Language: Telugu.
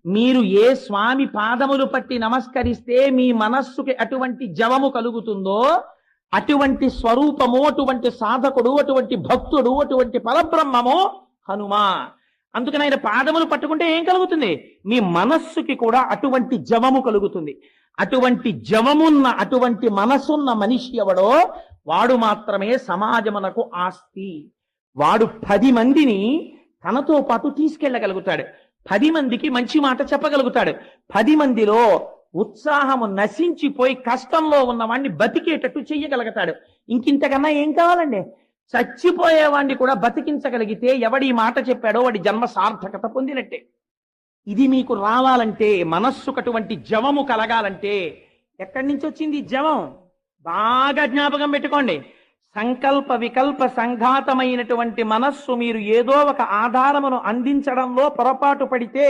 మీరు ఏ స్వామి పాదములు పట్టి నమస్కరిస్తే మీ మనస్సుకి అటువంటి జవము కలుగుతుందో అటువంటి స్వరూపము, అటువంటి సాధకుడు, అటువంటి భక్తుడు, అటువంటి పరబ్రహ్మము హనుమా. అందుకని ఆయన పాదములు పట్టుకుంటే ఏం కలుగుతుంది? మీ మనస్సుకి కూడా అటువంటి జవము కలుగుతుంది. అటువంటి జవమున్న, అటువంటి మనసున్న మనిషి ఎవడో వాడు మాత్రమే సమాజమునకు ఆస్తి. వాడు 10 మందిని తనతో పాటు తీసుకెళ్ళగలుగుతాడు. 10 మందికి మంచి మాట చెప్పగలుగుతాడు. 10 మందిలో ఉత్సాహము నశించిపోయి కష్టంలో ఉన్నవాడిని బతికేటట్టు చెయ్యగలుగుతాడు. ఇంకింతకన్నా ఏం కావాలండి? చచ్చిపోయేవాడిని కూడా బతికించగలిగితే ఎవడి మాట చెప్పాడో వాడి జన్మ సార్థకత పొందినట్టే. ఇది మీకు రావాలంటే, మనస్సుకు అటువంటి జవము కలగాలంటే ఎక్కడి నుంచి వచ్చింది జవం? బాగా జ్ఞాపకం పెట్టుకోండి. సంకల్ప వికల్ప సంఘాతమైనటువంటి మనస్సు మీరు ఏదో ఒక ఆధారమును అందించడంలో పొరపాటు పడితే